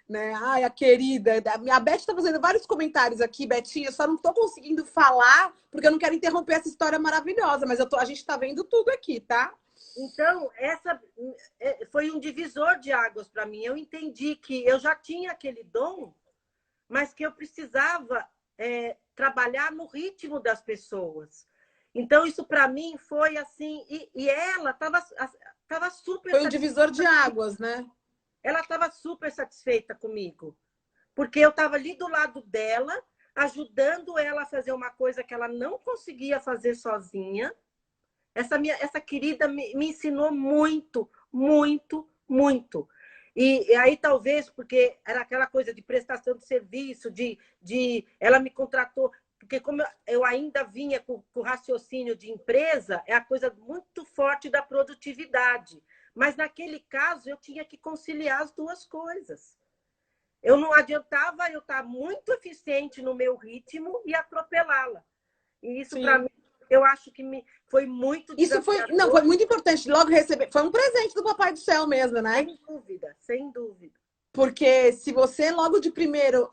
Né? Ai, a querida. A Beth tá fazendo vários comentários aqui, Betinha. Eu só não tô conseguindo falar, porque eu não quero interromper essa história maravilhosa. Mas a gente tá vendo tudo aqui, tá?
Então, essa foi um divisor de águas para mim. Eu entendi que eu já tinha aquele dom, mas que eu precisava trabalhar no ritmo das pessoas. Então, isso para mim foi assim... E ela estava super...
Foi um divisor de águas, né?
Ela estava super satisfeita comigo. Porque eu estava ali do lado dela, ajudando ela a fazer uma coisa que ela não conseguia fazer sozinha. Essa querida me ensinou muito, muito, muito. E aí, talvez, porque era aquela coisa de prestação de serviço, ela me contratou, porque como eu ainda vinha com o raciocínio de empresa, é a coisa muito forte da produtividade. Mas, naquele caso, eu tinha que conciliar as duas coisas. Eu não adiantava eu estar muito eficiente no meu ritmo e atropelá-la. E isso, para mim, eu acho que foi muito desafiador.
Não, foi muito importante. Logo receber. Foi um presente do Papai do Céu mesmo, né?
Sem dúvida, sem dúvida.
Porque se você logo de primeira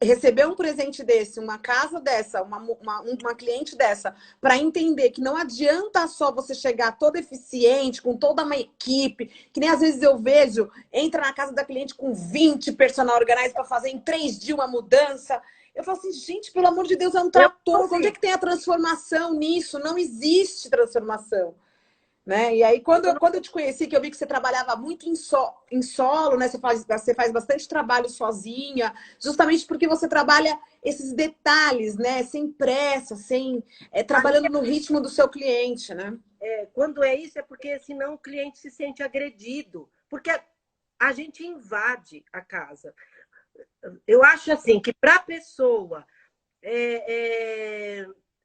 receber um presente desse, uma casa dessa, uma cliente dessa, para entender que não adianta só você chegar todo eficiente, com toda uma equipe, que nem às vezes eu vejo, entra na casa da cliente com 20 personal organizers para fazer em 3 dias uma mudança. Eu falo assim, gente, pelo amor de Deus, é um trator. Onde é que tem a transformação nisso? Não existe transformação. Né? E aí, quando eu te conheci, que eu vi que você trabalhava muito em solo, né? Você faz bastante trabalho sozinha, justamente porque você trabalha esses detalhes, né? Sem pressa, trabalhando no ritmo do seu cliente, né?
Quando é isso, é porque senão o cliente se sente agredido. Porque a gente invade a casa. Eu acho assim que para a pessoa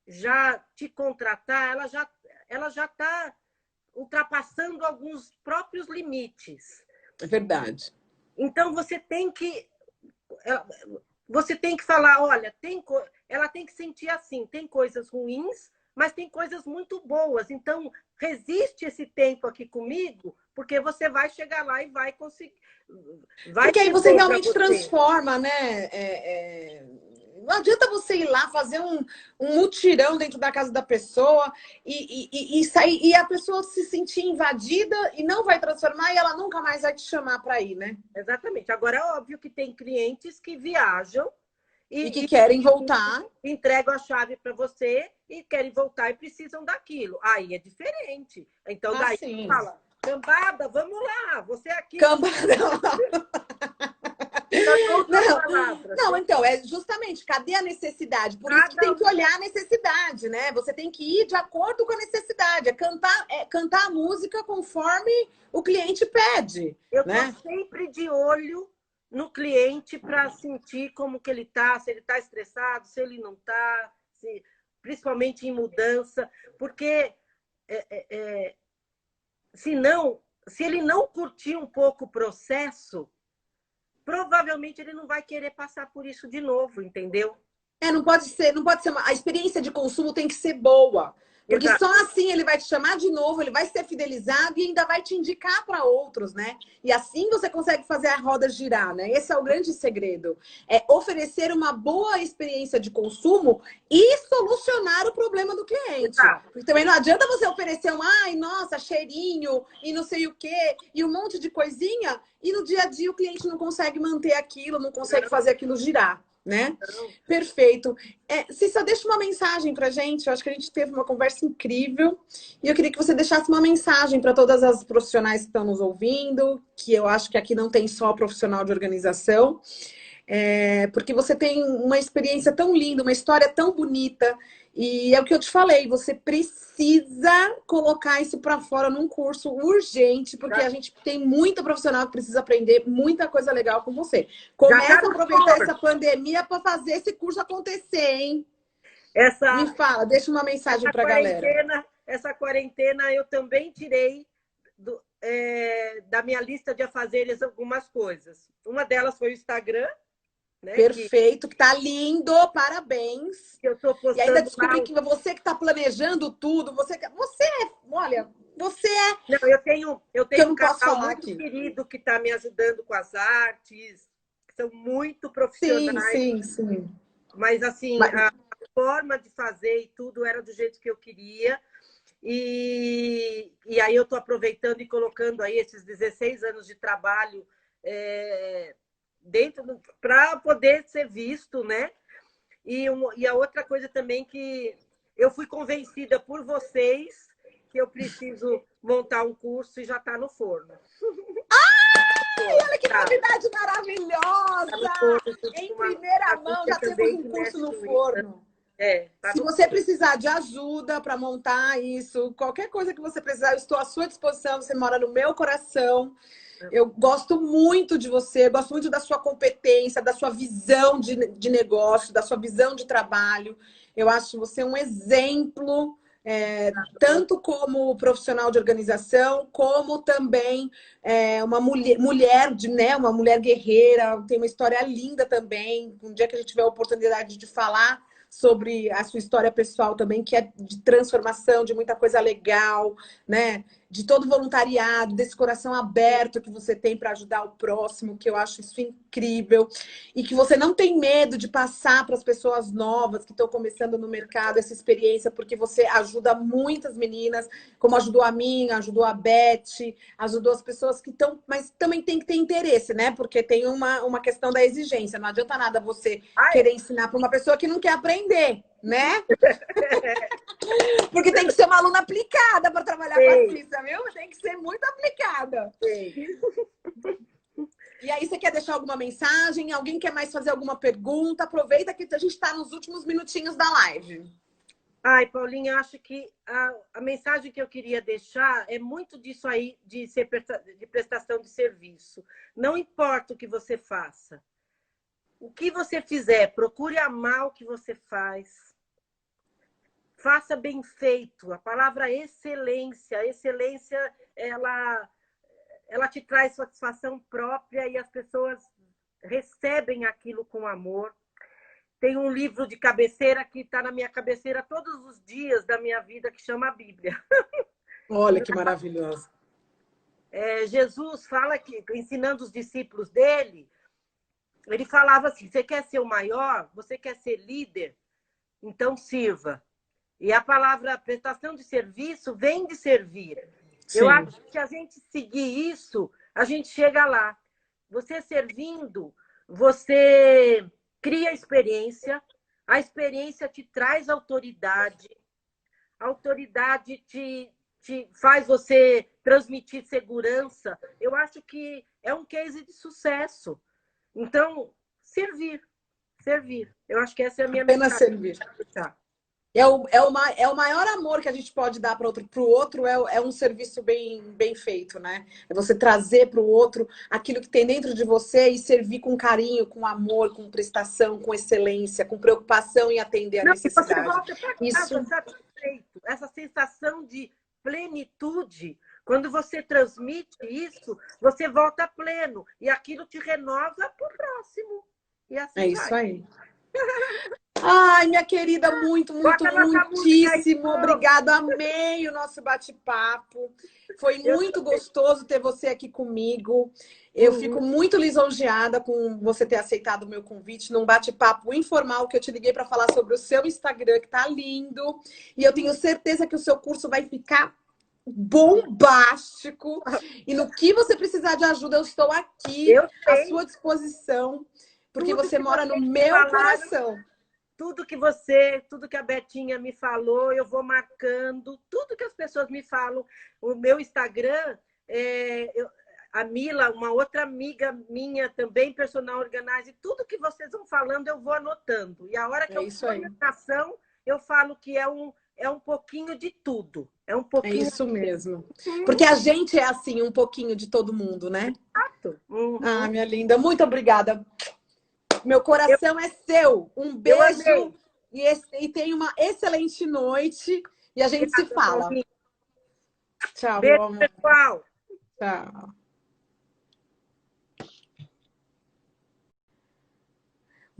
já te contratar, ela já está ultrapassando alguns próprios limites.
É verdade.
Então, você tem que falar, olha, ela tem que sentir assim, tem coisas ruins, mas tem coisas muito boas. Então, resiste esse tempo aqui comigo, porque você vai chegar lá e vai conseguir.
Porque aí você realmente transforma, né? Não adianta você ir lá fazer um mutirão dentro da casa da pessoa e sair e a pessoa se sentir invadida e não vai transformar e ela nunca mais vai te chamar para ir, né?
Exatamente. Agora, é óbvio que tem clientes que viajam
e que querem voltar.
Entregam a chave para você e querem voltar e precisam daquilo. Aí é diferente. Então, daí
sim.
Fala, cambada, vamos lá. Você aqui...
Cambada. Não, então, é justamente, cadê a necessidade? Por isso que tem que olhar a necessidade, né? Você tem que ir de acordo com a necessidade, cantar a música conforme o cliente pede.
Eu tô sempre de olho no cliente para sentir como que ele tá, se ele tá estressado, se ele não tá, principalmente em mudança, porque se ele não curtir um pouco o processo, provavelmente ele não vai querer passar por isso de novo, entendeu?
Não pode ser a experiência de consumo tem que ser boa. Porque
Exato.
só assim ele vai te chamar de novo, ele vai ser fidelizado e ainda vai te indicar para outros, né? E assim você consegue fazer a roda girar, né? Esse é o grande segredo. É oferecer uma boa experiência de consumo e solucionar o problema do cliente.
Exato.
Porque também não adianta você oferecer ai, nossa, cheirinho e não sei o quê, e um monte de coisinha, e no dia a dia o cliente não consegue manter aquilo, não consegue fazer aquilo girar, né? Perfeito. Cissa, deixa uma mensagem pra gente. Eu acho que a gente teve uma conversa incrível. E eu queria que você deixasse uma mensagem para todas as profissionais que estão nos ouvindo, que eu acho que aqui não tem só profissional de organização, porque você tem uma experiência tão linda, uma história tão bonita. E é o que eu te falei, você precisa colocar isso para fora num curso urgente, porque a gente tem muita profissional que precisa aprender muita coisa legal com você. Começa a aproveitar essa pandemia para fazer esse curso acontecer, hein? Me fala, deixa uma mensagem para a galera.
Essa quarentena eu também tirei da minha lista de afazeres algumas coisas. Uma delas foi o Instagram. Né?
Perfeito, que tá lindo, parabéns.
Eu tô postando
e ainda descobri que você que tá planejando tudo, olha, você é...
Não, eu tenho um casal muito querido que tá me ajudando com as artes, que são muito profissionais.
Sim.
Mas assim, a forma de fazer e tudo era do jeito que eu queria. E aí eu tô aproveitando e colocando aí esses 16 anos de trabalho dentro para poder ser visto, né? E a outra coisa também que eu fui convencida por vocês que eu preciso montar um curso e já está no forno.
Ai, olha que novidade maravilhosa! Em primeira mão, já temos um curso no forno. Se você precisar de ajuda para montar isso, qualquer coisa que você precisar, eu estou à sua disposição. Você mora no meu coração. Eu gosto muito de você, gosto muito da sua competência, da sua visão de negócio, da sua visão de trabalho. Eu acho você um exemplo, tanto como profissional de organização, como também uma mulher, uma mulher guerreira. Tem uma história linda também. Um dia que a gente tiver a oportunidade de falar sobre a sua história pessoal também, que é de transformação, de muita coisa legal, né? De todo voluntariado, desse coração aberto que você tem para ajudar o próximo, que eu acho isso incrível. E que você não tem medo de passar para as pessoas novas que estão começando no mercado essa experiência, porque você ajuda muitas meninas, como ajudou a mim, ajudou a Beth, ajudou as pessoas que estão... Mas também tem que ter interesse, né? Porque tem uma questão da exigência. Não adianta nada você querer ensinar para uma pessoa que não quer aprender, né? Porque tem que ser uma aluna aplicada para trabalhar com a Cissa, viu? Tem que ser muito aplicada. E aí, você quer deixar alguma mensagem? Alguém quer mais fazer alguma pergunta? Aproveita que a gente está nos últimos minutinhos da live.
Ai, Paulinha, acho que a mensagem que eu queria deixar é muito disso aí, de prestação de serviço. Não importa o que você faça. O que você fizer, procure amar o que você faz. Faça bem feito. A palavra excelência. A excelência, ela te traz satisfação própria e as pessoas recebem aquilo com amor. Tem um livro de cabeceira que está na minha cabeceira todos os dias da minha vida, que chama a Bíblia.
Olha que maravilhoso.
Jesus fala que, ensinando os discípulos dele, ele falava assim, você quer ser o maior? Você quer ser líder? Então sirva. E a palavra prestação de serviço vem de servir. Sim. Eu acho que se a gente seguir isso, a gente chega lá. Você servindo, você cria experiência, a experiência te traz autoridade, a autoridade te faz você transmitir segurança. Eu acho que é um case de sucesso. Então, servir. Eu acho que essa é a minha
mensagem. Apenas servir. É o maior amor que a gente pode dar para o outro, é um serviço bem feito, né? É você trazer para o outro aquilo que tem dentro de você e servir com carinho, com amor, com prestação, com excelência, com preocupação em atender a necessidade.
Você volta para casa satisfeito. Essa sensação de plenitude, quando você transmite isso, você volta pleno e aquilo te renova para o próximo. E assim
isso aí. Ai, minha querida, muitíssimo
então.
obrigada. Amei o nosso bate-papo. Foi muito gostoso ter você aqui comigo. Eu fico muito lisonjeada com você ter aceitado o meu convite num bate-papo informal que eu te liguei para falar sobre o seu Instagram, que tá lindo. E eu tenho certeza que o seu curso vai ficar bombástico. E no que você precisar de ajuda, eu estou aqui à sua disposição, porque você mora no meu coração.
Tudo que a Betinha me falou, eu vou marcando. Tudo que as pessoas me falam. O meu Instagram, a Mila, uma outra amiga minha também, personal organizer, tudo que vocês vão falando, eu vou anotando. E a hora que eu for em ação, eu falo que é um pouquinho de tudo. É um pouquinho.
É isso mesmo. Porque a gente é assim, um pouquinho de todo mundo, né?
Exato.
Ah, minha linda, muito obrigada. Meu coração é seu. Um beijo e tenha uma excelente noite. E a gente se fala. Tchau,
beijo,
meu amor.
Pessoal.
Tchau.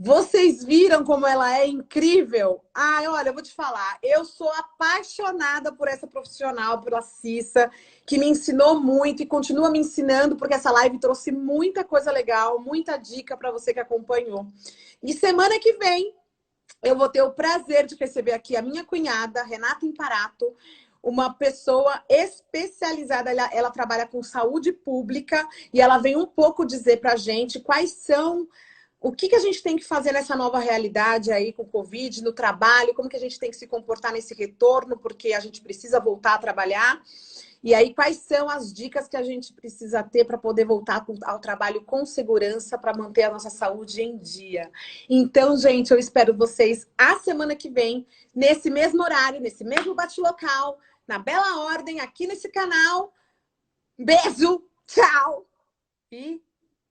Vocês viram como ela é incrível? Ai, olha, eu vou te falar. Eu sou apaixonada por essa profissional, pela Cissa, que me ensinou muito e continua me ensinando, porque essa live trouxe muita coisa legal, muita dica para você que acompanhou. E semana que vem, eu vou ter o prazer de receber aqui a minha cunhada, Renata Imparato, uma pessoa especializada, ela trabalha com saúde pública e ela vem um pouco dizer pra gente quais são... O que a gente tem que fazer nessa nova realidade aí com o Covid, no trabalho, como que a gente tem que se comportar nesse retorno, porque a gente precisa voltar a trabalhar. E aí, quais são as dicas que a gente precisa ter para poder voltar ao trabalho com segurança, para manter a nossa saúde em dia. Então, gente, eu espero vocês a semana que vem, nesse mesmo horário, nesse mesmo bate-local, na Bela Ordem, aqui nesse canal. Beijo, tchau e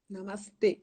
namastê.